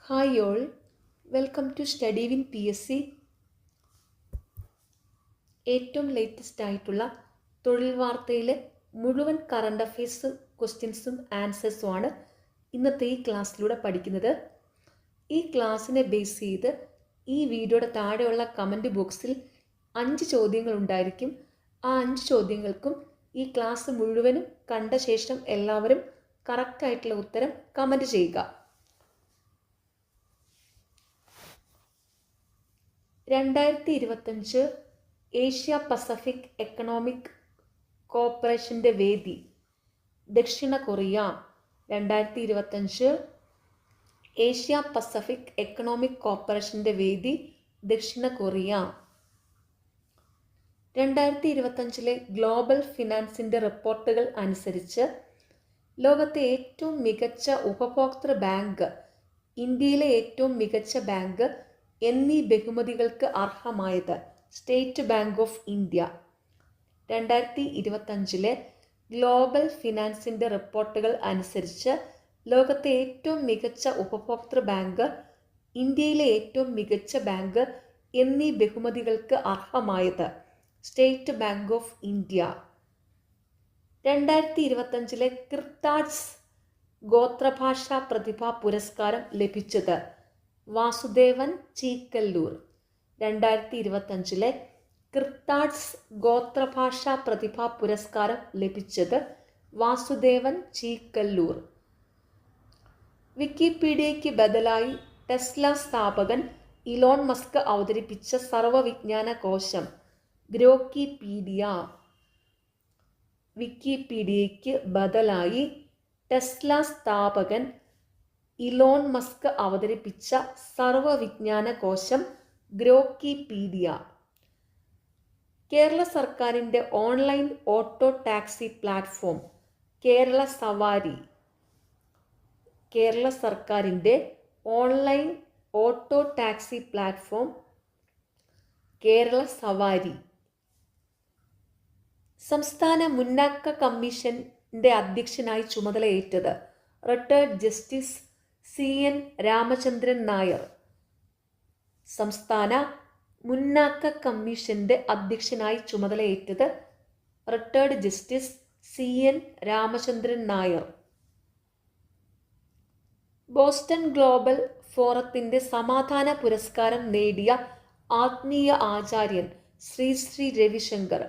Hi all, welcome to study win PSC. ഏറ്റവും latest ആയിട്ടുള്ള തൊഴിൽ വാർത്തയിലെ മുഴുവൻ കറണ്ട് അഫയേഴ്സ് ക്വസ്റ്റ്യൻസും ആൻസേഴ്സുമാണ് ഇന്നത്തെ ഈ ക്ലാസ്സിലൂടെ പഠിക്കുന്നത്. ഈ ക്ലാസ്സിനെ ബേസ് ചെയ്ത് ഈ വീഡിയോയുടെ താഴെയുള്ള കമൻറ്റ് ബോക്സിൽ 5 ചോദ്യങ്ങൾ ഉണ്ടായിരിക്കും. ആ 5 ചോദ്യങ്ങൾക്കും ഈ ക്ലാസ് മുഴുവനും കണ്ട ശേഷം എല്ലാവരും കറക്റ്റായിട്ടുള്ള ഉത്തരം കമൻറ്റ് ചെയ്യുക. 2025 ഏഷ്യ പസഫിക് എക്കണോമിക് കോർപ്പറേഷൻ്റെ വേദി ദക്ഷിണ കൊറിയ. 2025 ഏഷ്യ പസഫിക് എക്കണോമിക് കോർപ്പറേഷൻ്റെ വേദി ദക്ഷിണ കൊറിയ. 2025 ഗ്ലോബൽ ഫിനാൻസിൻ്റെ റിപ്പോർട്ടുകൾ അനുസരിച്ച് ലോകത്തെ ഏറ്റവും മികച്ച ഉപഭോക്തൃ ബാങ്ക്, ഇന്ത്യയിലെ ഏറ്റവും മികച്ച ബാങ്ക് എന്നീ ബഹുമതികൾക്ക് അർഹമായത് State Bank of India. 2025 Global ഫിനാൻസിൻ്റെ റിപ്പോർട്ടുകൾ അനുസരിച്ച് ലോകത്തെ ഏറ്റവും മികച്ച ഉപഭോക്തൃ ബാങ്ക്, ഇന്ത്യയിലെ ഏറ്റവും മികച്ച ബാങ്ക് എന്നീ ബഹുമതികൾക്ക് അർഹമായത് State Bank of India. 2025 KIRTADS ഗോത്രഭാഷാ പ്രതിഭാ പുരസ്കാരം ലഭിച്ചത് വാസുദേവൻ ചീക്കല്ലൂർ. 2025 കിർത്താഡ്സ് ഗോത്രഭാഷാ പ്രതിഭാ പുരസ്കാരം ലഭിച്ചത് വാസുദേവൻ ചീക്കല്ലൂർ. വിക്കിപീഡിയയ്ക്ക് ബദലായി ടെസ്ല സ്ഥാപകൻ ഇലോൺ മസ്ക് അവതരിപ്പിച്ച സർവ്വവിജ്ഞാന കോശം ഗ്രോക്കിപീഡിയ. വിക്കിപീഡിയയ്ക്ക് ബദലായി ടെസ്ല സ്ഥാപകൻ ഇലോൺ മസ്ക് അവതരിപ്പിച്ച സർവ്വവിജ്ഞാന കോശം ഗ്രോക്കിപീഡിയ. കേരള സർക്കാരിൻ്റെ online auto taxi platform Kerala Savari. Kerala സർക്കാരിൻ്റെ online auto taxi platform Kerala Savari. സംസ്ഥാന മുന്നാക്ക കമ്മീഷൻ്റെ അധ്യക്ഷനായി ചുമതലയേറ്റത് retired justice CN Ramachandran Nair. സംസ്ഥാന മുന്നാക്ക കമ്മീഷന്റെ അധ്യക്ഷനായി ചുമതലയേറ്റത് retired justice CN Ramachandran Nair. Boston Global ഫോറത്തിന്റെ സമാധാന പുരസ്കാരം നേടിയ ആത്മീയ ആചാര്യൻ ശ്രീ ശ്രീ രവിശങ്കർ.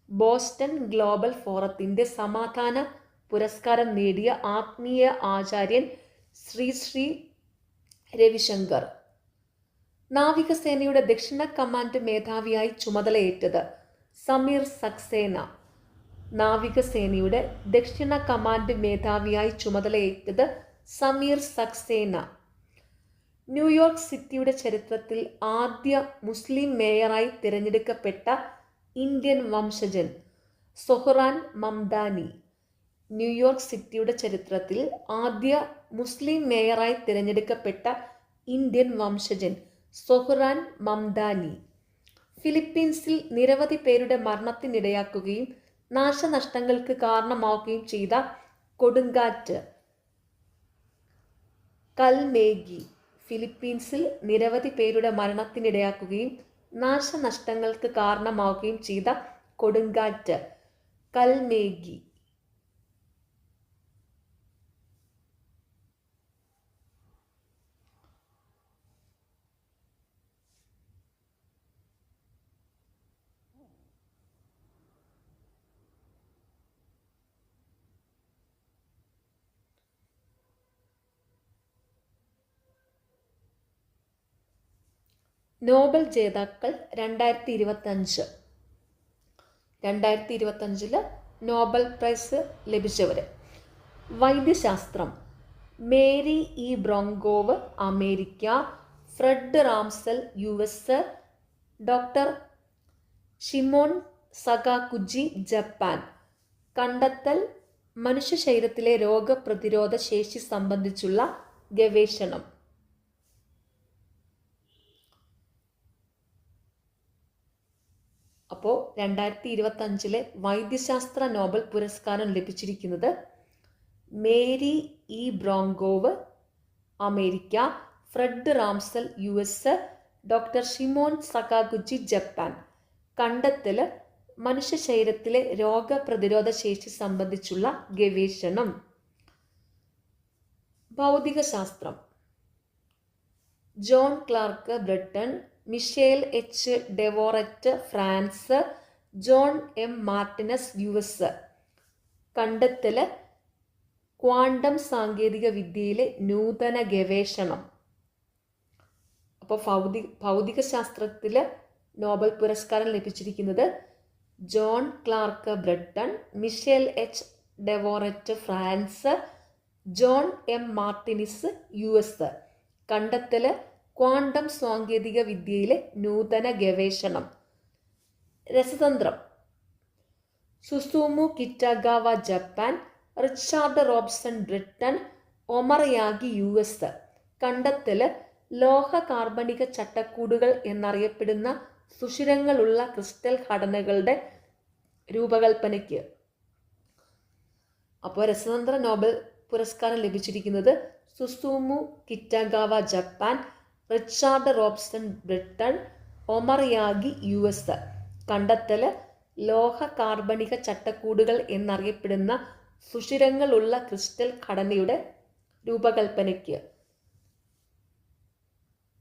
ബോസ്റ്റൺ ഗ്ലോബൽ ഫോറത്തിന്റെ സമാധാന പുരസ്കാരം നേടിയ ആത്മീയ ആചാര്യൻ ശ്രീ ശ്രീ രവിശങ്കർ. നാവികസേനയുടെ ദക്ഷിണ കമാൻഡ് മേധാവിയായി ചുമതലയേറ്റത് സമീർ സക്സേന. നാവികസേനയുടെ ദക്ഷിണ കമാൻഡ് മേധാവിയായി ചുമതലയേറ്റത് സമീർ സക്സേന. ന്യൂയോർക്ക് സിറ്റിയുടെ ചരിത്രത്തിൽ ആദ്യ മുസ്ലിം മേയറായി തിരഞ്ഞെടുക്കപ്പെട്ട ഇന്ത്യൻ വംശജൻ സൊഹ്റാൻ മംദാനി. ന്യൂയോർക്ക് സിറ്റിയുടെ ചരിത്രത്തിൽ ആദ്യ മുസ്ലിം മേയറായി തിരഞ്ഞെടുക്കപ്പെട്ട ഇന്ത്യൻ വംശജൻ സൊഹ്റാൻ മംദാനി. ഫിലിപ്പീൻസിൽ നിരവധി പേരുടെ മരണത്തിനിടയാക്കുകയും നാശനഷ്ടങ്ങൾക്ക് കാരണമാവുകയും ചെയ്ത കൊടുങ്കാറ്റ് കൽമേഗി. ഫിലിപ്പീൻസിൽ നിരവധി പേരുടെ മരണത്തിനിടയാക്കുകയും നാശനഷ്ടങ്ങൾക്ക് കാരണമാവുകയും ചെയ്ത കൊടുങ്കാറ്റ് കൽമേഗി. നോബൽ ജേതാക്കൾ 2025. 2025 നോബൽ പ്രൈസ് ലഭിച്ചവർ: വൈദ്യശാസ്ത്രം Mary E Brunkow America, Fred Ramsdell US, doctor Shimon Sakaguchi Japan. കണ്ടെത്തൽ മനുഷ്യ ശരീരത്തിലെ രോഗപ്രതിരോധ ശേഷി സംബന്ധിച്ചുള്ള ഗവേഷണം. അപ്പോൾ 2025 വൈദ്യശാസ്ത്ര നോബൽ പുരസ്കാരം ലഭിച്ചിരിക്കുന്നത് Mary E Brunkow America, Fred Ramsdell US, doctor Shimon Sakaguchi Japan. കണ്ടെത്തൽ മനുഷ്യ ശരീരത്തിലെ രോഗപ്രതിരോധ ശേഷി സംബന്ധിച്ചുള്ള ഗവേഷണം. ഭൗതികശാസ്ത്രം John Clarke Britain, Michel H. Devoret France, John M. Martinis US. കണ്ടെത്തൽ ക്വാണ്ടം സാങ്കേതിക വിദ്യയിലെ നൂതന ഗവേഷണം. അപ്പോൾ ഭൗതികശാസ്ത്രത്തിൽ നോബൽ പുരസ്കാരം ലഭിച്ചിരിക്കുന്നത് John Clarke Britain, Michel H. Devoret France, John M. Martinis US. കണ്ടെത്തൽ ക്വാണ്ടം സാങ്കേതിക വിദ്യയിലെ നൂതന ഗവേഷണം. രസതന്ത്രം Susumu Kitagawa Japan, Richard Robson Britain, Omar Yaghi US. കണ്ടെത്തൽ ലോഹ കാർബണിക ചട്ടക്കൂടുകൾ എന്നറിയപ്പെടുന്ന സുഷിരങ്ങളുള്ള ക്രിസ്റ്റൽ ഘടനകളുടെ രൂപകൽപ്പനയ്ക്ക്. അപ്പോൾ രസതന്ത്ര നോബൽ പുരസ്കാരം ലഭിച്ചിരിക്കുന്നത് Susumu Kitagawa Japan, Richard Robson Britain, Omar Yaghi US. കണ്ടെത്തൽ ലോഹ കാർബണിക ചട്ടക്കൂടുകൾ എന്നറിയപ്പെടുന്ന സുഷിരങ്ങളുള്ള ക്രിസ്റ്റൽ ഘടനയുടെ രൂപകൽപ്പനയ്ക്ക്.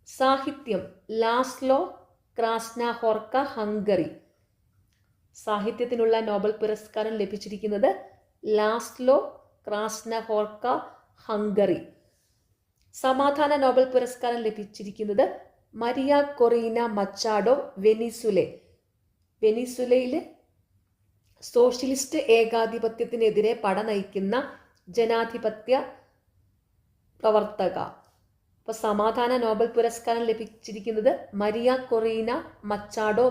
സാഹിത്യം ലാസ്ലോ ക്രാസ്നാഹോർക്ക ഹംഗറി. സാഹിത്യത്തിനുള്ള നോബൽ പുരസ്കാരം ലഭിച്ചിരിക്കുന്നത് ലാസ്ലോ ക്രാസ്നാഹോർക്ക ഹംഗറി. സമാധാന നോബൽ പുരസ്കാരം ലഭിച്ചിരിക്കുന്നത് മരിയ കൊറീന മച്ചാഡോ വെനിസുലെ. വെനിസുലയിലെ സോഷ്യലിസ്റ്റ് ഏകാധിപത്യത്തിനെതിരെ പട നയിക്കുന്ന ജനാധിപത്യ പ്രവർത്തക. അപ്പോൾ സമാധാന നോബൽ പുരസ്കാരം ലഭിച്ചിരിക്കുന്നത് മരിയ കൊറീന മച്ചാഡോ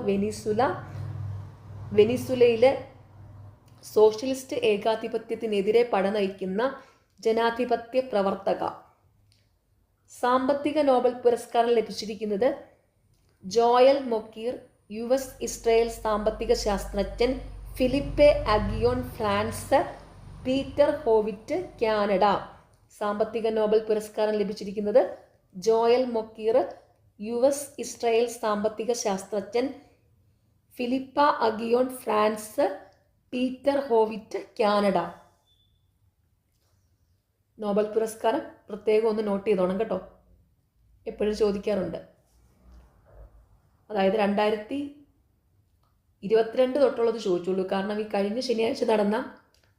വെനിസുലയിലെ സോഷ്യലിസ്റ്റ് ഏകാധിപത്യത്തിനെതിരെ പട നയിക്കുന്ന ജനാധിപത്യ പ്രവർത്തക. സാമ്പത്തിക നോബൽ പുരസ്കാരം ലഭിച്ചിരിക്കുന്നത് ജോയൽ മൊക്കീർ US, ഇസ്രായേൽ സാമ്പത്തിക ശാസ്ത്രജ്ഞൻ Philippe Aghion France, Peter Howitt Canada. സാമ്പത്തിക നോബൽ പുരസ്കാരം ലഭിച്ചിരിക്കുന്നത് ജോയൽ മൊക്കീർ US, ഇസ്രായേൽ സാമ്പത്തിക ശാസ്ത്രജ്ഞൻ Philippe Aghion France, Peter Howitt Canada. Nobel പുരസ്കാരം പ്രത്യേകം ഒന്ന് നോട്ട് ചെയ്തോണം കേട്ടോ, എപ്പോഴും ചോദിക്കാറുണ്ട്. അതായത് 2022 തൊട്ടുള്ളത് ചോദിച്ചുള്ളൂ. കാരണം ഈ കഴിഞ്ഞ ശനിയാഴ്ച നടന്ന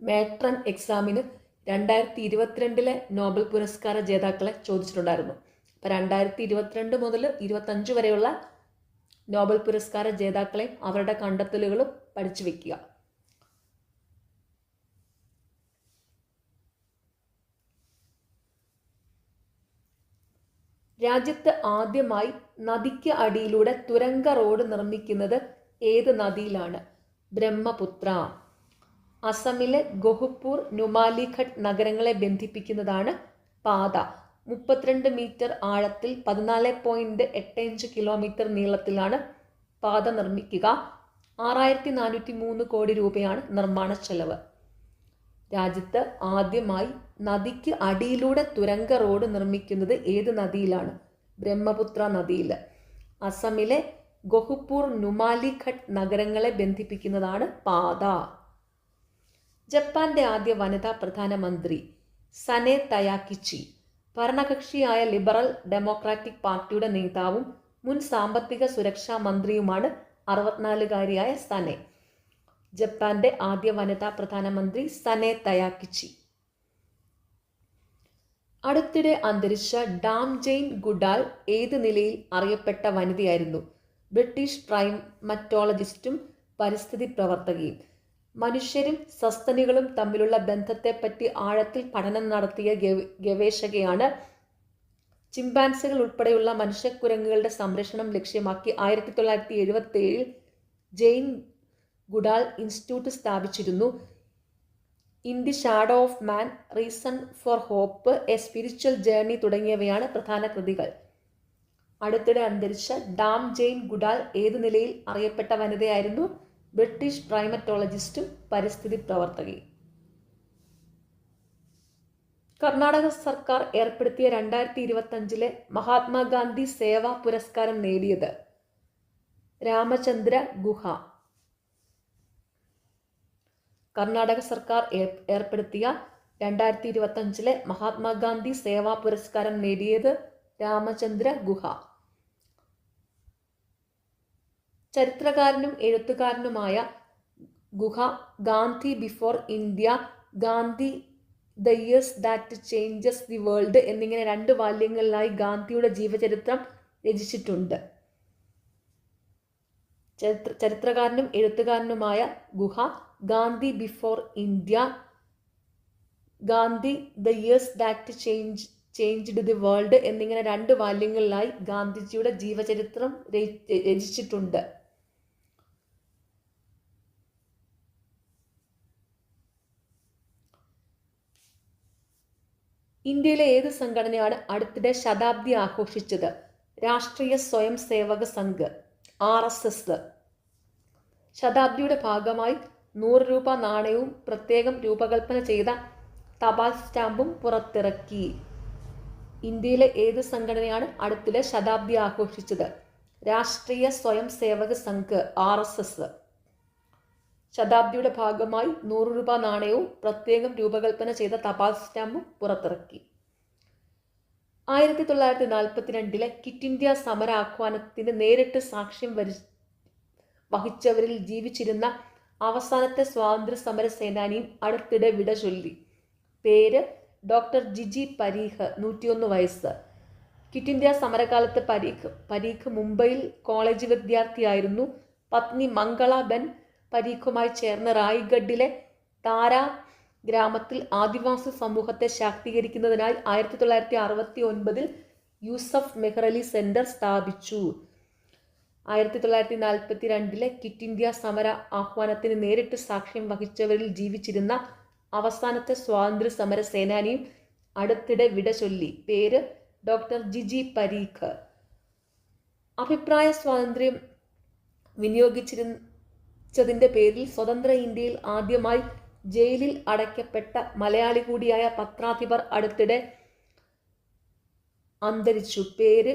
മാട്രൺ എക്സാമിന് 2022 നോബൽ പുരസ്കാര ജേതാക്കളെ ചോദിച്ചിട്ടുണ്ടായിരുന്നു. അപ്പോൾ 2022 മുതൽ 2025 വരെയുള്ള നോബൽ പുരസ്കാര ജേതാക്കളെയും അവരുടെ കണ്ടെത്തലുകളും പഠിച്ചു വയ്ക്കുക. രാജ്യത്ത് ആദ്യമായി നദിക്ക് അടിയിലൂടെ തുരങ്ക റോഡ് നിർമ്മിക്കുന്നത് ഏത് നദിയിലാണ്? ബ്രഹ്മപുത്ര. അസമിലെ ഗോഹ്പൂർ, നുമാലിഘട്ട് നഗരങ്ങളെ ബന്ധിപ്പിക്കുന്നതാണ് പാത. 32 മീറ്റർ ആഴത്തിൽ 14.85 കിലോമീറ്റർ നീളത്തിലാണ് പാത നിർമ്മിക്കുക. 6403 കോടി രൂപയാണ് നിർമ്മാണ ചെലവ്. രാജ്യത്ത് ആദ്യമായി നദിക്ക് അടിയിലൂടെ തുരങ്ക റോഡ് നിർമ്മിക്കുന്നത് ഏത് നദിയിലാണ്? ബ്രഹ്മപുത്ര നദിയിൽ. അസമിലെ ഗോഹ്പൂർ, നുമാലിഘട്ട് നഗരങ്ങളെ ബന്ധിപ്പിക്കുന്നതാണ് പാത. ജപ്പാന്റെ ആദ്യ വനിതാ പ്രധാനമന്ത്രി സനെ തയാക്കിച്ചി. ഭരണകക്ഷിയായ ലിബറൽ ഡെമോക്രാറ്റിക് പാർട്ടിയുടെ നേതാവും മുൻ സാമ്പത്തിക സുരക്ഷാ മന്ത്രിയുമാണ് 64-കാരിയായ സനെ. ജപ്പാന്റെ ആദ്യ വനിതാ പ്രധാനമന്ത്രി സനെ തയാക്കിച്ചി. അടുത്തിടെ അന്തരിച്ച ഡാം ജെയിൻ ഗുഡാൽ ഏത് നിലയിൽ അറിയപ്പെട്ട വനിതയായിരുന്നു? ബ്രിട്ടീഷ് പ്രൈമറ്റോളജിസ്റ്റും പരിസ്ഥിതി പ്രവർത്തകയും. മനുഷ്യരും സസ്തനികളും തമ്മിലുള്ള ബന്ധത്തെപ്പറ്റി ആഴത്തിൽ പഠനം നടത്തിയ ഗവേഷകയാണ്. ചിമ്പാൻസികൾ ഉൾപ്പെടെയുള്ള മനുഷ്യക്കുരങ്ങുകളുടെ സംരക്ഷണം ലക്ഷ്യമാക്കി 1977 ജെയിൻ ഗുഡാൽ ഇൻസ്റ്റിറ്റ്യൂട്ട് സ്ഥാപിച്ചിരുന്നു. In the shadow of man, reason for hope, a spiritual journey തുടങ്ങിയവയാണ് പ്രധാന കൃതികൾ. അടുത്തിടെ അന്തരിച്ച ഡാം ജെയിൻ ഗുഡാൽ ഏത് നിലയിൽ അറിയപ്പെട്ട വനിതയായിരുന്നു? ബ്രിട്ടീഷ് പ്രൈമറ്റോളജിസ്റ്റും പരിസ്ഥിതി പ്രവർത്തകയും. കർണാടക സർക്കാർ ഏർപ്പെടുത്തിയ 2025 മഹാത്മാഗാന്ധി സേവാ പുരസ്കാരം നേടിയത് രാമചന്ദ്ര ഗുഹ. കർണാടക സർക്കാർ ഏർപ്പെടുത്തിയ 2025 മഹാത്മാഗാന്ധി സേവാ പുരസ്കാരം നേടിയത് രാമചന്ദ്ര ഗുഹ. ചരിത്രകാരനും എഴുത്തുകാരനുമായ ഗുഹ Gandhi before India, Gandhi the years that changes the world എന്നിങ്ങനെ 2 വാല്യങ്ങളിലായി ഗാന്ധിയുടെ ജീവചരിത്രം രചിച്ചിട്ടുണ്ട്. ചരിത്രകാരനും എഴുത്തുകാരനുമായ ഗുഹ Gandhi before India, Gandhi the years that changed the world എന്നിങ്ങനെ 2 വാല്യങ്ങളിലായി ഗാന്ധിജിയുടെ ജീവചരിത്രം രചിച്ചിട്ടുണ്ട്. ഇന്ത്യയിലെ ഏത് സംഘടനയാണ് അടുത്തിടെ ശതാബ്ദി ആഘോഷിച്ചത്? രാഷ്ട്രീയ സ്വയം സേവക സംഘ് RSS. ശതാബ്ദിയുടെ ഭാഗമായി 100 രൂപ നാണയവും പ്രത്യേകം രൂപകൽപ്പന ചെയ്ത തപാൽ സ്റ്റാമ്പും പുറത്തിറക്കി. ഇന്ത്യയിലെ ഏത് സംഘടനയാണ് അടുത്തിടെ ശതാബ്ദി ആഘോഷിച്ചത്? രാഷ്ട്രീയ സ്വയം സേവക സംഘ് RSS. ശതാബ്ദിയുടെ ഭാഗമായി 100 രൂപ നാണയവും പ്രത്യേകം രൂപകൽപ്പന ചെയ്ത തപാൽ സ്റ്റാമ്പും പുറത്തിറക്കി. 1942 ക്വിറ്റ് ഇന്ത്യ സമരാഹ്വാനത്തിന് നേരിട്ട് സാക്ഷ്യം വഹിച്ചവരിൽ ജീവിച്ചിരുന്ന അവസാനത്തെ സ്വാതന്ത്ര്യ സമര സേനാനിയും അടുത്തിടെ വിട ചൊല്ലി. പേര് ഡോക്ടർ ജിജി പരീഖ്, 101 വയസ്സ്. ക്വിറ്റ് ഇന്ത്യ സമരകാലത്ത് പരീഖ് മുംബൈയിൽ കോളേജ് വിദ്യാർത്ഥിയായിരുന്നു. പത്നി മംഗള ബെൻ പരീഖുമായി ചേർന്ന് റായ്ഗഡിലെ താരാ ഗ്രാമത്തിൽ ആദിവാസി സമൂഹത്തെ ശാക്തീകരിക്കുന്നതിനായി 1969 യൂസഫ് മെഹ്റലി സെന്റർ സ്ഥാപിച്ചു. 1942 ക്വിറ്റ് ഇന്ത്യ സമര ആഹ്വാനത്തിന് നേരിട്ട് സാക്ഷ്യം വഹിച്ചവരിൽ ജീവിച്ചിരുന്ന അവസാനത്തെ സ്വാതന്ത്ര്യ സമര സേനാനിയും അടുത്തിടെ വിട ചൊല്ലി. പേര് ഡോക്ടർ ജിജി പരീഖ്. അഭിപ്രായ സ്വാതന്ത്ര്യം വിനിയോഗിച്ചതിൻ്റെ പേരിൽ സ്വതന്ത്ര ഇന്ത്യയിൽ ആദ്യമായി ജയിലിൽ അടയ്ക്കപ്പെട്ട മലയാളി കൂടിയായ പത്രാധിപർ അടുത്തിടെ അന്തരിച്ചു. പേര്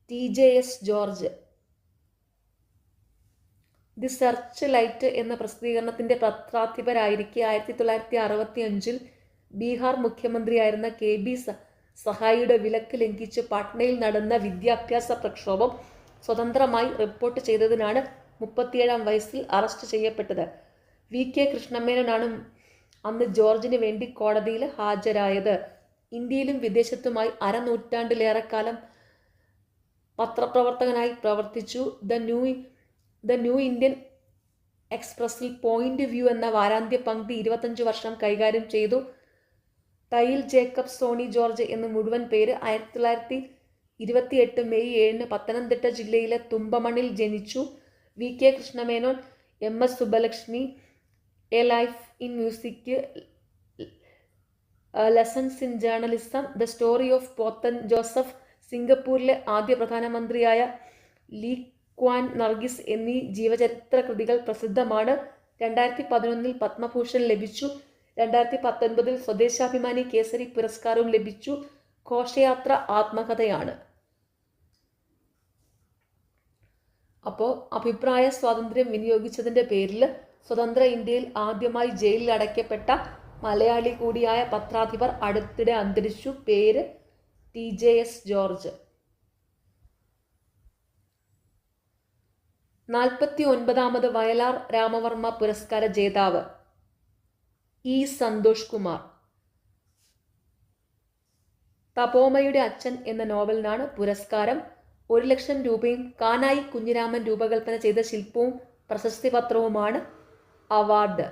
TJS George. The search light എന്ന പ്രസിദ്ധീകരണത്തിൻ്റെ പത്രാധിപരായിരിക്കെ 1965 ബീഹാർ മുഖ്യമന്ത്രിയായിരുന്ന KB സഹായിയുടെ വിലക്ക് ലംഘിച്ച് പാട്നയിൽ നടന്ന വിദ്യാഭ്യാസ പ്രക്ഷോഭം സ്വതന്ത്രമായി റിപ്പോർട്ട് ചെയ്തതിനാണ് 37-ാം വയസ്സിൽ അറസ്റ്റ് ചെയ്യപ്പെട്ടത്. VK കൃഷ്ണമേനോനാണ് അന്ന് ജോർജിന് വേണ്ടി കോടതിയിൽ ഹാജരായത്. ഇന്ത്യയിലും വിദേശത്തുമായി അരനൂറ്റാണ്ടിലേറെക്കാലം പത്രപ്രവർത്തകനായി പ്രവർത്തിച്ചു. ദ ന്യൂ ഇന്ത്യൻ എക്സ്പ്രസിൽ പോയിന്റ് വ്യൂ എന്ന വാരാന്ത്യ പങ്ക്തി 25 വർഷം കൈകാര്യം ചെയ്തു. തയിൽ ജേക്കബ് സോണി ജോർജ് എന്ന് മുഴുവൻ പേര്. 1928 മെയ് 7 പത്തനംതിട്ട ജില്ലയിലെ തുമ്പമണ്ണിൽ ജനിച്ചു. VK Krishna Menon, MS Subbulakshmi, a life in music, lessons in journalism, the story of Pothan Joseph, സിംഗപ്പൂരിലെ ആദ്യ പ്രധാനമന്ത്രിയായ ലീ ക്വാൻ നർഗിസ് എന്നീ ജീവചരിത്ര കൃതികൾ പ്രസിദ്ധമാണ്. 2011 പത്മഭൂഷൺ ലഭിച്ചു. 2019 സ്വദേശാഭിമാനി കേസരി പുരസ്കാരവും ലഭിച്ചു. ഘോഷയാത്ര ആത്മകഥയാണ്. അപ്പോൾ അഭിപ്രായ സ്വാതന്ത്ര്യം വിനിയോഗിച്ചതിൻ്റെ പേരിൽ സ്വതന്ത്ര ഇന്ത്യയിൽ ആദ്യമായി ജയിലിൽ അടയ്ക്കപ്പെട്ട മലയാളി കൂടിയായ പത്രാധിപർ അടുത്തിടെ അന്തരിച്ചു. പേര് TJS ജോർജ്. 49ാമത് വയലാർ രാമവർമ്മ പുരസ്കാര ജേതാവ് E. സന്തോഷ് കുമാർ. തപോമയുടെ അച്ഛൻ എന്ന നോവലിനാണ് പുരസ്കാരം. 1 ലക്ഷം രൂപയും കാനായി കുഞ്ഞിരാമൻ രൂപകൽപ്പന ചെയ്ത ശില്പവും പ്രശസ്തി പത്രവുമാണ് അവാർഡ്.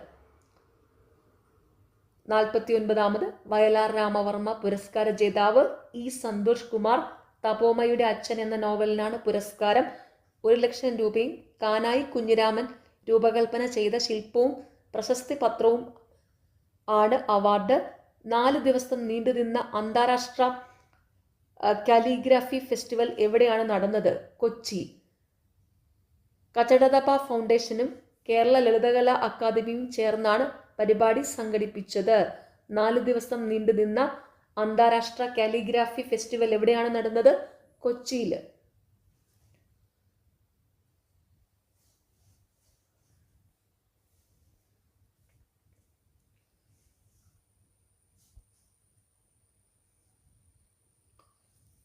49ാമത് വയലാർ രാമവർമ്മ പുരസ്കാര ജേതാവ് E. സന്തോഷ് കുമാർ. തപോമയുടെ അച്ഛൻ എന്ന നോവലിനാണ് പുരസ്കാരം. 1 ലക്ഷം രൂപയും കാനായി കുഞ്ഞിരാമൻ രൂപകൽപ്പന ചെയ്ത ശില്പവും പ്രശസ്തി പത്രവും ആണ് അവാർഡ്. 4 ദിവസം നീണ്ടുനിന്ന അന്താരാഷ്ട്ര കാലിഗ്രാഫി ഫെസ്റ്റിവൽ എവിടെയാണ് നടന്നത്? കൊച്ചി. കച്ചടതപ ഫൗണ്ടേഷനും കേരള ലളിതകലാ അക്കാദമിയും ചേർന്നാണ് പരിപാടി സംഘടിപ്പിച്ചത്. 4 ദിവസം നീണ്ടുനിന്ന അന്താരാഷ്ട്ര കാലിഗ്രാഫി ഫെസ്റ്റിവൽ എവിടെയാണ് നടന്നത്? കൊച്ചിയിൽ.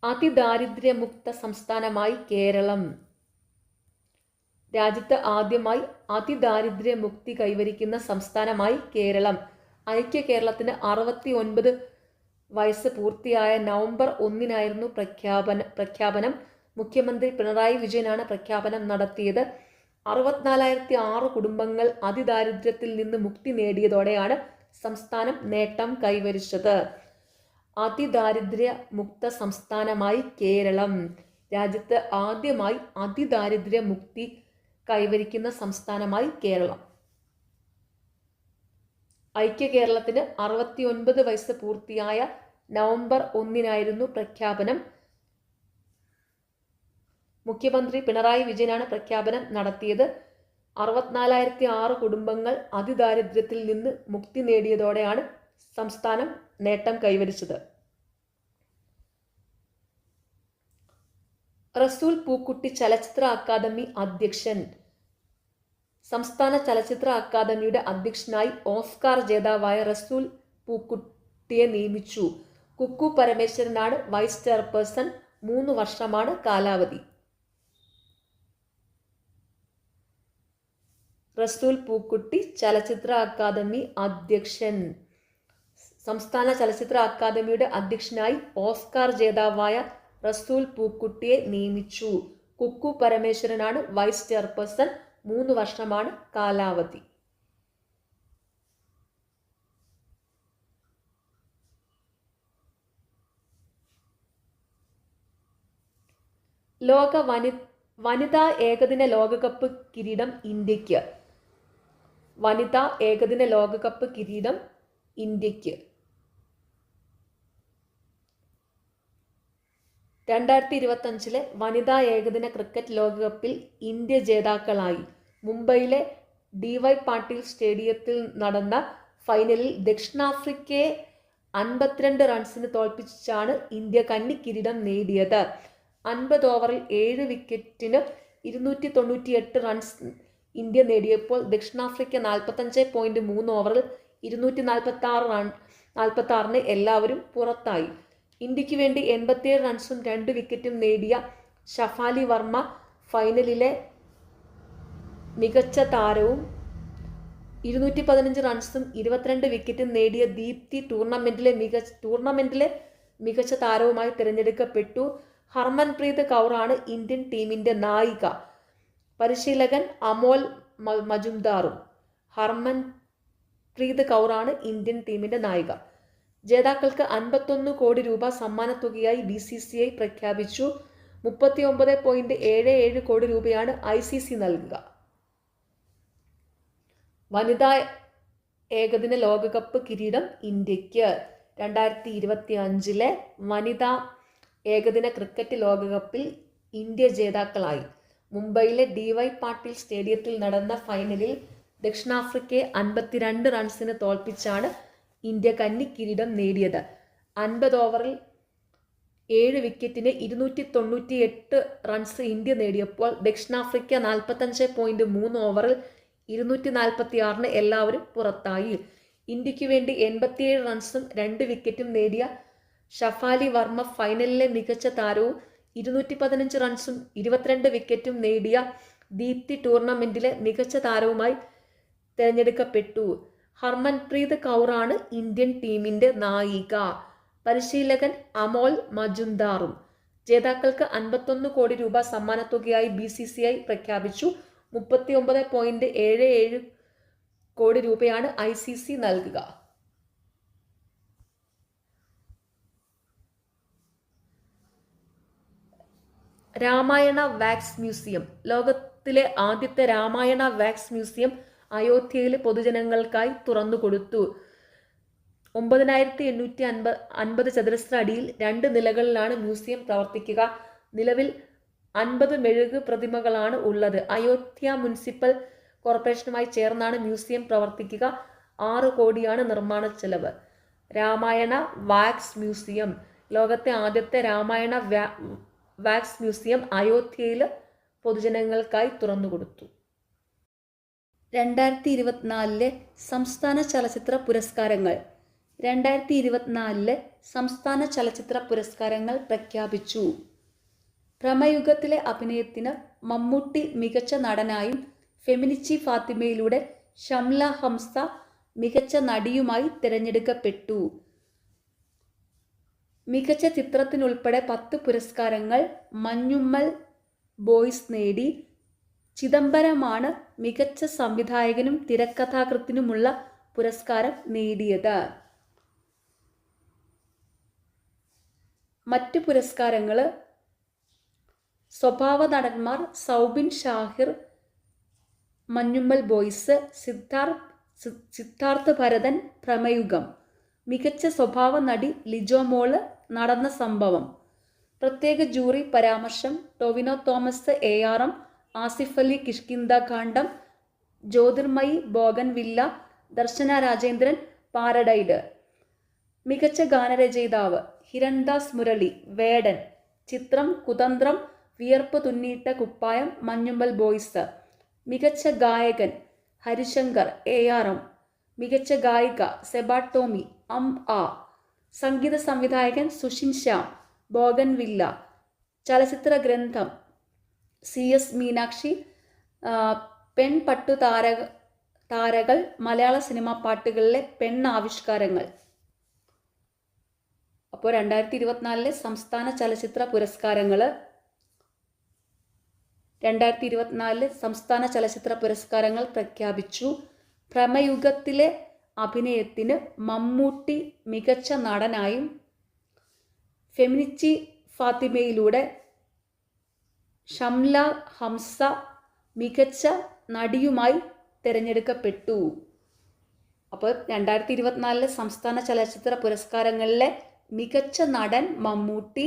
അതിദാരിദ്ര്യമുക്ത സംസ്ഥാനമായി കേരളം. രാജ്യത്ത് ആദ്യമായി അതിദാരിദ്ര്യമുക്തി കൈവരിക്കുന്ന സംസ്ഥാനമായി കേരളം. ഐക്യ കേരളത്തിന് 69 വയസ്സ് പൂർത്തിയായ നവംബർ 1-നായിരുന്നു പ്രഖ്യാപനം. മുഖ്യമന്ത്രി പിണറായി വിജയനാണ് പ്രഖ്യാപനം നടത്തിയത്. 64,006 കുടുംബങ്ങൾ അതിദാരിദ്ര്യത്തിൽ നിന്ന് മുക്തി നേടിയതോടെയാണ് സംസ്ഥാനം നേട്ടം കൈവരിച്ചത്. അതിദാരിദ്ര്യ മുക്ത സംസ്ഥാനമായി കേരളം. രാജ്യത്ത് ആദ്യമായി അതിദാരിദ്ര്യ മുക്തി കൈവരിക്കുന്ന സംസ്ഥാനമായി കേരളം. ഐക്യ കേരളത്തിന് 69 വയസ്സ് പൂർത്തിയായ നവംബർ 1-നായിരുന്നു പ്രഖ്യാപനം. മുഖ്യമന്ത്രി പിണറായി വിജയനാണ് പ്രഖ്യാപനം നടത്തിയത്. 64,006 കുടുംബങ്ങൾ അതിദാരിദ്ര്യത്തിൽ നിന്ന് മുക്തി നേടിയതോടെയാണ് സംസ്ഥാനം നേട്ടം കൈവരിച്ചത്. റസൂൽ പൂക്കുട്ടി ചലച്ചിത്ര അക്കാദമി അധ്യക്ഷൻ. സംസ്ഥാന ചലച്ചിത്ര അക്കാദമിയുടെ അധ്യക്ഷനായി ഓസ്കാർ ജേതാവായ റസൂൽ പൂക്കുട്ടിയെ നിയമിച്ചു. Kuku പരമേശ്വരനാണ് vice chairperson. 3 വർഷമാണ് കാലാവധി. റസൂൽ പൂക്കുട്ടി ചലച്ചിത്ര അക്കാദമി അധ്യക്ഷൻ. സംസ്ഥാന ചലച്ചിത്ര അക്കാദമിയുടെ അധ്യക്ഷനായി ഓസ്കാർ ജേതാവായ റസൂൽ പൂക്കുട്ടിയെ നിയമിച്ചു. Kuku പരമേശ്വരനാണ് vice chairperson. 3 വർഷമാണ് കാലാവധി. ലോക വനിതാ ഏകദിന ലോകകപ്പ് കിരീടം ഇന്ത്യക്ക്. വനിതാ ഏകദിന ലോകകപ്പ് കിരീടം ഇന്ത്യക്ക്. 2025 വനിതാ ഏകദിന ക്രിക്കറ്റ് ലോകകപ്പിൽ ഇന്ത്യ ജേതാക്കളായി. മുംബൈയിലെ DY പാട്ടീൽ സ്റ്റേഡിയത്തിൽ നടന്ന ഫൈനലിൽ ദക്ഷിണാഫ്രിക്കയെ 52 റൺസിന് തോൽപ്പിച്ചാണ് ഇന്ത്യ കന്നിക്കിരീടം നേടിയത്. 50 ഓവറിൽ 7 വിക്കറ്റിന് 298 റൺസ് ഇന്ത്യ നേടിയപ്പോൾ ദക്ഷിണാഫ്രിക്ക 45.3 ഓവറിൽ 246 എല്ലാവരും പുറത്തായി. ഇന്ത്യക്ക് വേണ്ടി 87 റൺസും 2 വിക്കറ്റും നേടിയ ഷഫാലി വർമ്മ ഫൈനലിലെ മികച്ച താരവും 215 റൺസും 22 വിക്കറ്റും നേടിയ ദീപ്തി ടൂർണമെന്റിലെ മികച്ച താരവുമായി തിരഞ്ഞെടുക്കപ്പെട്ടു. ഹർമൻപ്രീത് കൗറാണ് ഇന്ത്യൻ ടീമിന്റെ നായിക. പരിശീലകൻ അമോൽ മജുംദാറും. ഹർമൻപ്രീത് കൗറാണ് ഇന്ത്യൻ ടീമിന്റെ നായിക. ജേതാക്കൾക്ക് 51 കോടി രൂപ സമ്മാനത്തുകയായി BCCI പ്രഖ്യാപിച്ചു. 39.77 കോടി രൂപയാണ് ICC നൽകുക. വനിതാ ഏകദിന ലോകകപ്പ് കിരീടം ഇന്ത്യക്ക്. 2025 വനിതാ ഏകദിന ക്രിക്കറ്റ് ലോകകപ്പിൽ ഇന്ത്യ ജേതാക്കളായി. മുംബൈയിലെ DY പാട്ടീൽ സ്റ്റേഡിയത്തിൽ നടന്ന ഫൈനലിൽ ദക്ഷിണാഫ്രിക്കയെ 52 റൺസിന് തോൽപ്പിച്ചാണ് ഇന്ത്യ കന്നിക്കിരീടം നേടിയത്. 50 ഓവറിൽ 7 വിക്കറ്റിന് 298 റൺസ് ഇന്ത്യ നേടിയപ്പോൾ ദക്ഷിണാഫ്രിക്ക 45.3 ഓവറിൽ 246 എല്ലാവരും പുറത്തായി. ഇന്ത്യക്ക് വേണ്ടി 87 റൺസും 2 വിക്കറ്റും നേടിയ ഷഫാലി വർമ്മ ഫൈനലിലെ മികച്ച താരവും 215 റൺസും 22 വിക്കറ്റും നേടിയ ദീപ്തി ടൂർണമെന്റിലെ മികച്ച താരവുമായി തിരഞ്ഞെടുക്കപ്പെട്ടു. ഹർമൻപ്രീത് കൗറാണ് ഇന്ത്യൻ ടീമിന്റെ നായിക. പരിശീലകൻ അമോൽ മജുംദാറും. ജേതാക്കൾക്ക് 51 കോടി രൂപ സമ്മാനത്തുകയായി BCCI പ്രഖ്യാപിച്ചു. 39.77 കോടി രൂപയാണ് ICC നൽകുക. Ramayana wax museum. ലോകത്തിലെ ആദ്യത്തെ രാമായണ വാക്സ് മ്യൂസിയം അയോധ്യയിലെ പൊതുജനങ്ങൾക്കായി തുറന്നുകൊടുത്തു. 9,850 ചതുരശ്ര അടിയിൽ 2 നിലകളിലാണ് മ്യൂസിയം പ്രവർത്തിക്കുക. നിലവിൽ 50 മെഴുക് പ്രതിമകളാണ് ഉള്ളത്. അയോധ്യ മുനിസിപ്പൽ കോർപ്പറേഷനുമായി ചേർന്നാണ് മ്യൂസിയം പ്രവർത്തിക്കുക. 6 കോടിയാണ് നിർമ്മാണ ചെലവ്. രാമായണ വാക്സ് മ്യൂസിയം, ലോകത്തെ ആദ്യത്തെ രാമായണ വാക്സ് മ്യൂസിയം അയോധ്യയിൽ പൊതുജനങ്ങൾക്കായി തുറന്നുകൊടുത്തു. 2024 സംസ്ഥാന ചലച്ചിത്ര പുരസ്കാരങ്ങൾ. 2024 സംസ്ഥാന ചലച്ചിത്ര പുരസ്കാരങ്ങൾ പ്രഖ്യാപിച്ചു. ഭ്രമയുഗത്തിലെ അഭിനയത്തിന് മമ്മൂട്ടി മികച്ച നടനായും ഫെമിനിച്ചി ഫാത്തിമയിലൂടെ ഷംല ഹംസ മികച്ച നടിയുമായി തിരഞ്ഞെടുക്കപ്പെട്ടു. മികച്ച ചിത്രത്തിനുൾപ്പെടെ 10 പുരസ്കാരങ്ങൾ മഞ്ഞുമ്മൽ ബോയ്സ് നേടി. ചിദംബരമാണ് മികച്ച സംവിധായകനും തിരക്കഥാകൃത്തിനുമുള്ള പുരസ്കാരം നേടിയത്. മറ്റ് പുരസ്കാരങ്ങൾ: സ്വഭാവ നടന്മാർ സൗബിൻ ഷാഹിർ മഞ്ഞുമ്മൽ ബോയ്സ്, സിദ്ധാർത്ഥ് ഭരതൻ ഭ്രമയുഗം, മികച്ച സ്വഭാവ നടി ലിജോ മോള് നടന്ന സംഭവം, പ്രത്യേക ജൂറി പരാമർശം Tovino Thomas ARM, Asif Ali Kishkindha Kandam, Jyothirmayi Bougainvillea, Darshana Rajendran Paradise. മികച്ച ഗാനരചയിതാവ് ഹിരൺദാസ് മുരളി വേടൻ, ചിത്രം കുതന്ത്രം വിയർപ്പ് തുന്നിയിട്ട കുപ്പായം മഞ്ഞുമ്മൽ ബോയ്സ്. മികച്ച ഗായകൻ ഹരിശങ്കർ ARM, മികച്ച ഗായിക സെബ ടോമി ആ. സംഗീത സംവിധായകൻ സുഷിൻ ശ്യാം ബോഗൻവില്ല. ചലച്ചിത്ര ഗ്രന്ഥം CS മീനാക്ഷി. പെൺപട്ടു താരകൾ മലയാള സിനിമാ പാട്ടുകളിലെ പെണ്ണാവിഷ്കാരങ്ങൾ. അപ്പോൾ 2024 സംസ്ഥാന ചലച്ചിത്ര പുരസ്കാരങ്ങൾ. 2024 സംസ്ഥാന ചലച്ചിത്ര പുരസ്കാരങ്ങൾ പ്രഖ്യാപിച്ചു. ഭ്രമയുഗത്തിലെ അഭിനയത്തിന് മമ്മൂട്ടി മികച്ച നടനായും ഫെമിനിച്ചി ഫാത്തിമയിലൂടെ ഷംല ഹംസ മികച്ച നടിയുമായി തിരഞ്ഞെടുക്കപ്പെട്ടു. അപ്പോൾ 2024 സംസ്ഥാന ചലച്ചിത്ര പുരസ്കാരങ്ങളിലെ മികച്ച നടൻ മമ്മൂട്ടി,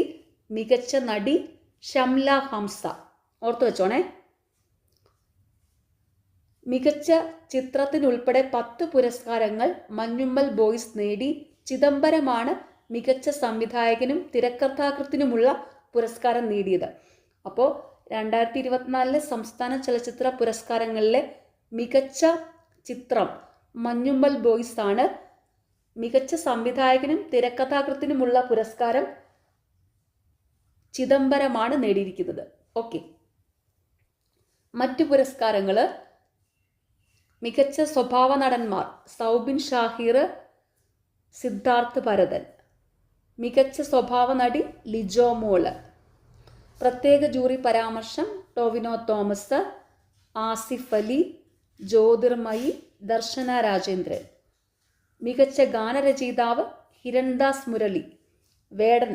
മികച്ച നടി ഷംല ഹംസ. ഓർത്തു വെച്ചോണേ. മികച്ച ചിത്രത്തിനുൾപ്പെടെ 10 പുരസ്കാരങ്ങൾ മഞ്ഞുമ്മൽ ബോയ്സ് നേടി. ചിദംബരമാണ് മികച്ച സംവിധായകനും തിരക്കഥാകൃത്തിനുമുള്ള പുരസ്കാരം നേടിയത്. അപ്പോൾ 2024 സംസ്ഥാന ചലച്ചിത്ര പുരസ്കാരങ്ങളിലെ മികച്ച ചിത്രം മഞ്ഞുമ്മൽ ബോയ്സ് ആണ്. മികച്ച സംവിധായകനും തിരക്കഥാകൃത്തിനുമുള്ള പുരസ്കാരം ചിദംബരമാണ് നേടിയിരിക്കുന്നത്. ഓക്കെ. മറ്റു പുരസ്കാരങ്ങൾ: മികച്ച സ്വഭാവ നടന്മാർ സൗബിൻ ഷാഹിർ, സിദ്ധാർത്ഥ് ഭരതൻ, മികച്ച സ്വഭാവ നടി ലിജോ മോള്, പ്രത്യേക ജൂറി പരാമർശം ടൊവിനോ തോമസ്, ആസിഫ് അലി, ജ്യോതിർമയി, ദർശന രാജേന്ദ്രൻ, മികച്ച ഗാനരചയിതാവ് ഹിരൺദാസ് മുരളി വേടൻ,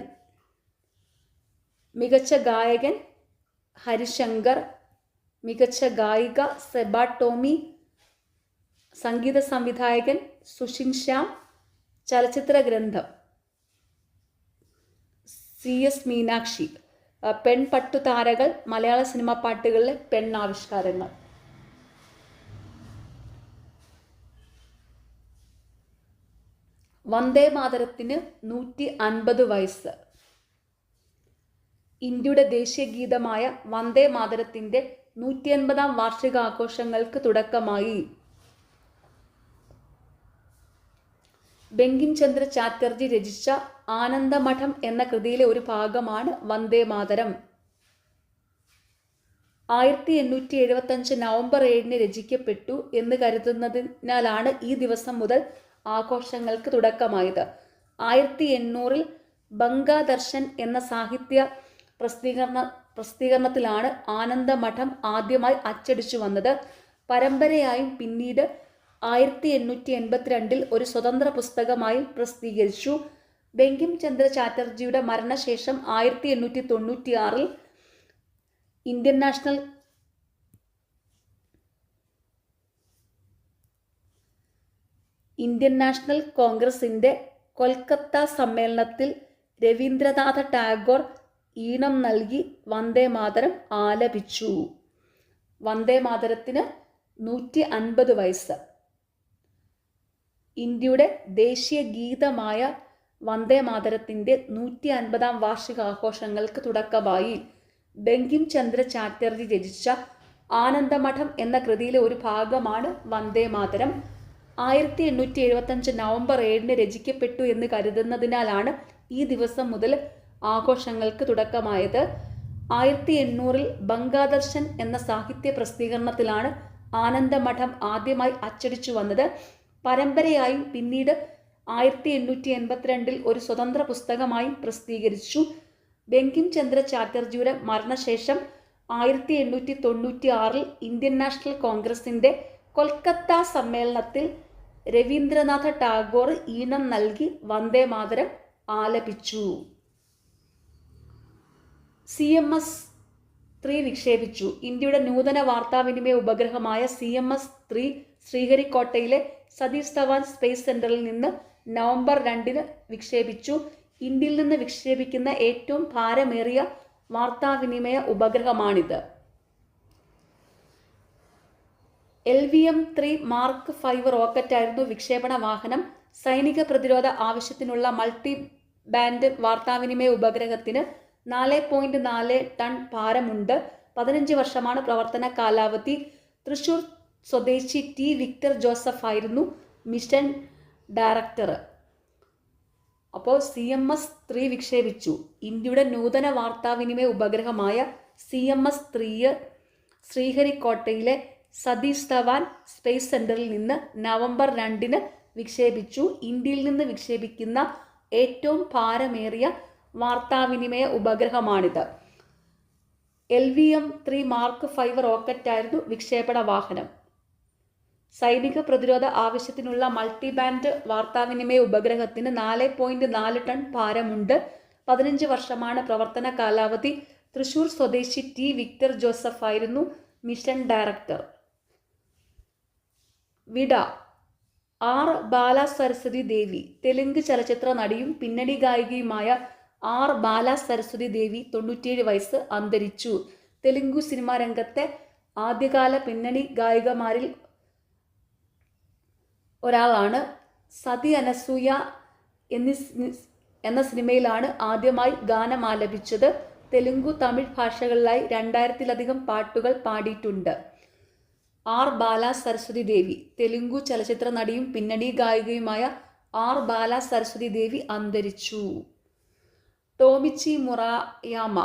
മികച്ച ഗായകൻ ഹരിശങ്കർ, മികച്ച ഗായിക സെബ ടോമി, സംഗീത സംവിധായകൻ സുഷിൻ ശ്യാം, ചലച്ചിത്ര ഗ്രന്ഥം CS മീനാക്ഷി, പെൺപട്ടു താരകൾ മലയാള സിനിമാ പാട്ടുകളിലെ പെണ്ണാവിഷ്കാരങ്ങൾ. വന്ദേ മാതരത്തിന് 150 വയസ്സ്. ഇന്ത്യയുടെ ദേശീയ ഗീതമായ വന്ദേ മാതരത്തിൻ്റെ 150ാം വാർഷികാഘോഷങ്ങൾക്ക് തുടക്കമായി. ബങ്കിം ചന്ദ്ര ചാറ്റർജി രചിച്ച ആനന്ദമഠം എന്ന കൃതിയിലെ ഒരു ഭാഗമാണ് വന്ദേ മാതരം. 1875 നവംബർ 7 രചിക്കപ്പെട്ടു എന്ന് കരുതുന്നതിനാലാണ് ഈ ദിവസം മുതൽ ആഘോഷങ്ങൾക്ക് തുടക്കമായത്. 1800 ബംഗാദർശൻ എന്ന സാഹിത്യ പ്രസിദ്ധീകരണത്തിലാണ് ആനന്ദമഠം ആദ്യമായി അച്ചടിച്ചു വന്നത്. പരമ്പരയായും പിന്നീട് 1882 ഒരു സ്വതന്ത്ര പുസ്തകമായും പ്രസിദ്ധീകരിച്ചു. ബങ്കിം ചന്ദ്ര ചാറ്റർജിയുടെ മരണശേഷം 1896 ഇന്ത്യൻ നാഷണൽ കോൺഗ്രസിൻ്റെ കൊൽക്കത്ത സമ്മേളനത്തിൽ രവീന്ദ്രനാഥ ടാഗോർ ഈണം നൽകി വന്ദേ മാതരം ആലപിച്ചു. വന്ദേ മാതരത്തിന് 150 വയസ്സ്. ഇന്ത്യയുടെ ദേശീയ ഗീതമായ വന്ദേ മാതരത്തിൻ്റെ 150-ാം വാർഷികാഘോഷങ്ങൾക്ക് തുടക്കമായി ബങ്കിം ചന്ദ്ര ചാറ്റർജി രചിച്ച ആനന്ദമഠം എന്ന കൃതിയിലെ ഒരു ഭാഗമാണ് വന്ദേ മാതരം. 1875 നവംബർ 7 രചിക്കപ്പെട്ടു എന്ന് കരുതുന്നതിനാലാണ് ഈ ദിവസം മുതൽ ആഘോഷങ്ങൾക്ക് തുടക്കമായത്. 1800 ബംഗാദർശൻ എന്ന സാഹിത്യ പ്രസിദ്ധീകരണത്തിലാണ് ആനന്ദമഠം ആദ്യമായി അച്ചടിച്ചു വന്നത്. പരമ്പരയായും പിന്നീട് 1882 ഒരു സ്വതന്ത്ര പുസ്തകമായും പ്രസിദ്ധീകരിച്ചു. ബങ്കിം ചന്ദ്ര ചാറ്റർജിയുടെ മരണശേഷം 1896 ഇന്ത്യൻ നാഷണൽ കോൺഗ്രസിന്റെ കൊൽക്കത്ത സമ്മേളനത്തിൽ രവീന്ദ്രനാഥ ടാഗോർ ഈണം നൽകി വന്ദേ മാതരം ആലപിച്ചു. CMS-3 വിക്ഷേപിച്ചു. ഇന്ത്യയുടെ നൂതന വാർത്താവിനിമയ ഉപഗ്രഹമായ CMS-3 ശ്രീഹരിക്കോട്ടയിലെ സതീഷ് ധവാൻ സ്പേസ് സെന്ററിൽ നിന്ന് നവംബർ 2 വിക്ഷേപിച്ചു. ഇന്ത്യയിൽ നിന്ന് വിക്ഷേപിക്കുന്ന ഏറ്റവും ഭാരമേറിയ വാർത്താവിനിമയ ഉപഗ്രഹമാണിത്. LVM-3 മാർക്ക് 5 റോക്കറ്റായിരുന്നു വിക്ഷേപണ വാഹനം. സൈനിക പ്രതിരോധ ആവശ്യത്തിനുള്ള മൾട്ടി ബാൻഡ് വാർത്താവിനിമയ ഉപഗ്രഹത്തിന് 4.4 ടൺ ഭാരമുണ്ട്. 15 വർഷമാണ് പ്രവർത്തന കാലാവധി. തൃശൂർ സ്വദേശി T. വിക്ടർ ജോസഫ് ആയിരുന്നു മിഷൻ ഡയറക്ടർ. അപ്പോൾ CMS-3 വിക്ഷേപിച്ചു. ഇന്ത്യയുടെ നൂതന വാർത്താവിനിമയ ഉപഗ്രഹമായ CMS-3 ശ്രീഹരിക്കോട്ടയിലെ സതീഷ് ധവാൻ സ്പേസ് സെന്ററിൽ നിന്ന് നവംബർ 2 വിക്ഷേപിച്ചു. ഇന്ത്യയിൽ നിന്ന് വിക്ഷേപിക്കുന്ന ഏറ്റവും ഭാരമേറിയ വാർത്താവിനിമയ ഉപഗ്രഹമാണിത്. LVM-3 മാർക്ക് 5 റോക്കറ്റായിരുന്നു വിക്ഷേപണ വാഹനം. സൈനിക പ്രതിരോധ ആവശ്യത്തിനുള്ള മൾട്ടി ബാൻഡ് വാർത്താവിനിമയ ഉപഗ്രഹത്തിന് 4.4 ടൺ ഭാരമുണ്ട്. 15 വർഷമാണ് പ്രവർത്തന കാലാവധി. തൃശൂർ സ്വദേശി T. വിക്ടർ ജോസഫ് ആയിരുന്നു മിഷൻ ഡയറക്ടർ. വിട R. ബാലസരസ്വതി ദേവി. തെലുങ്ക് ചലച്ചിത്ര നടിയും പിന്നണി ഗായികയുമായ R. ബാലസരസ്വതി ദേവി 97 വയസ്സ് അന്തരിച്ചു. തെലുങ്കു സിനിമാ രംഗത്തെ ആദ്യകാല പിന്നണി ഗായികമാരിൽ ഒരാളാണ്. സതി അനസൂയ എന്ന സിനിമയിലാണ് ആദ്യമായി ഗാനം ആലപിച്ചത്. തെലുങ്കു തമിഴ് ഭാഷകളിലായി 2000-ലധികം പാട്ടുകൾ പാടിയിട്ടുണ്ട്. R. ബാലസരസ്വതി ദേവി. തെലുങ്കു ചലച്ചിത്ര നടിയും പിന്നണി ഗായികയുമായ R. ബാലസരസ്വതി ദേവി അന്തരിച്ചു. ടോമിച്ചി മുറായാമ.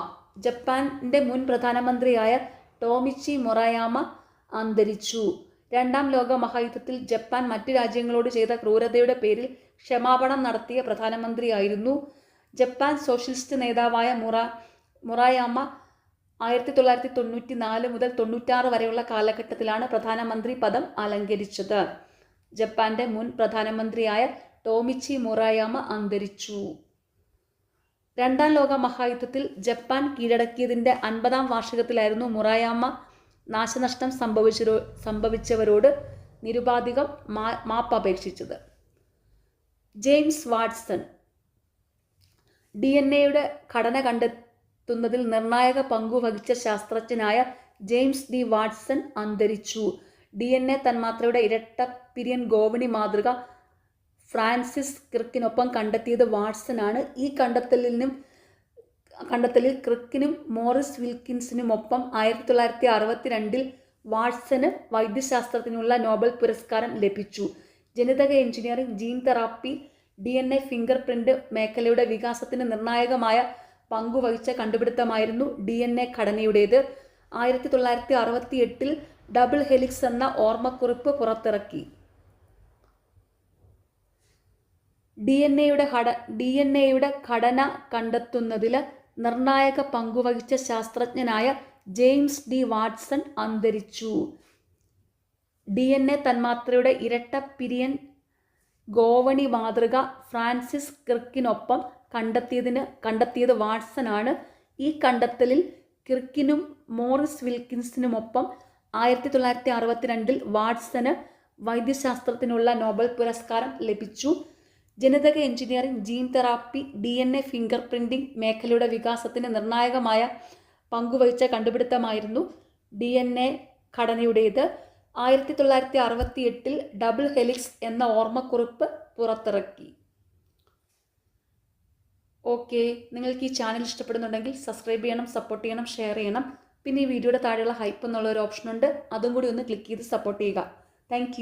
ജപ്പാന്റെ മുൻ പ്രധാനമന്ത്രിയായ ടോമിച്ചി മുറായാമ അന്തരിച്ചു. രണ്ടാം ലോക മഹായുദ്ധത്തിൽ ജപ്പാൻ മറ്റ് രാജ്യങ്ങളോട് ചെയ്ത ക്രൂരതയുടെ പേരിൽ ക്ഷമാപണം നടത്തിയ പ്രധാനമന്ത്രിയായിരുന്നു. ജപ്പാൻ സോഷ്യലിസ്റ്റ് നേതാവായ മുറായാമ 1994 മുതൽ 96 വരെയുള്ള കാലഘട്ടത്തിലാണ് പ്രധാനമന്ത്രി പദം അലങ്കരിച്ചത്. ജപ്പാന്റെ മുൻ പ്രധാനമന്ത്രിയായ ടോമിച്ചി മുറായാമ അന്തരിച്ചു. രണ്ടാം ലോക മഹായുദ്ധത്തിൽ ജപ്പാൻ കീഴടക്കിയതിൻ്റെ 50-ാം വാർഷികത്തിലായിരുന്നു മുറായാമ നാശനഷ്ടം സംഭവിച്ചവരോട് നിരുപാധികം മാപ്പപേക്ഷിച്ചത്. James Watson. DNA-യുടെ ഘടന കണ്ടെത്തുന്നതിൽ നിർണായക പങ്കുവഹിച്ച ശാസ്ത്രജ്ഞനായ ജെയിംസ് D. വാട്സൺ അന്തരിച്ചു. DNA തന്മാത്രയുടെ ഇരട്ടപ്പിരിയൻ ഗോവണി മാതൃക ഫ്രാൻസിസ് ക്രിക്കിനൊപ്പം കണ്ടെത്തിയത് വാട്സൺ ആണ്. ഈ കണ്ടെത്തലിൽ ക്രിക്കിനും മോറിസ് വിൽക്കിൻസിനുമൊപ്പം 1962 വാട്സന് വൈദ്യശാസ്ത്രത്തിനുള്ള നോബൽ പുരസ്കാരം ലഭിച്ചു. ജനിതക engineering, gene therapy, DNA finger print മേഖലയുടെ വികാസത്തിന് നിർണായകമായ പങ്കുവഹിച്ച കണ്ടുപിടുത്തമായിരുന്നു DNA ഘടനയുടേത്. 1968 ഡബിൾ ഹെലിക്സ് എന്ന ഓർമ്മക്കുറിപ്പ് പുറത്തിറക്കി. DNA-യുടെ ഘടന കണ്ടെത്തുന്നതിൽ നിർണായക പങ്കുവഹിച്ച ശാസ്ത്രജ്ഞനായ ജെയിംസ് D. വാട്സൺ അന്തരിച്ചു. DNA തന്മാത്രയുടെ ഇരട്ടപ്പിരിയൻ ഗോവണി മാതൃക ഫ്രാൻസിസ് ക്രിക്കിനൊപ്പം കണ്ടെത്തിയത് വാട്സൺ ആണ്. ഈ കണ്ടെത്തലിൽ ക്രിക്കിനും മോറിസ് വിൽക്കിൻസിനുമൊപ്പം 1962 വാട്സന് വൈദ്യശാസ്ത്രത്തിനുള്ള നോബൽ പുരസ്കാരം ലഭിച്ചു. ജനിതക engineering, gene therapy, DNA finger printing മേഖലയുടെ വികാസത്തിന് നിർണായകമായ പങ്കുവഹിച്ച കണ്ടുപിടുത്തമായിരുന്നു DNA ഘടനയുടേത്. 1968 ഡബിൾ ഹെലിക്സ് എന്ന ഓർമ്മക്കുറിപ്പ് പുറത്തിറക്കി. ഓക്കെ, നിങ്ങൾക്ക് ഈ ചാനൽ ഇഷ്ടപ്പെടുന്നുണ്ടെങ്കിൽ സബ്സ്ക്രൈബ് ചെയ്യണം, സപ്പോർട്ട് ചെയ്യണം, ഷെയർ ചെയ്യണം. പിന്നെ ഈ വീഡിയോയുടെ താഴെയുള്ള ഹൈപ്പ് എന്നുള്ള ഒരു ഓപ്ഷൻ ഉണ്ട്, അതും കൂടി ഒന്ന് ക്ലിക്ക് ചെയ്ത് സപ്പോർട്ട് ചെയ്യുക. താങ്ക്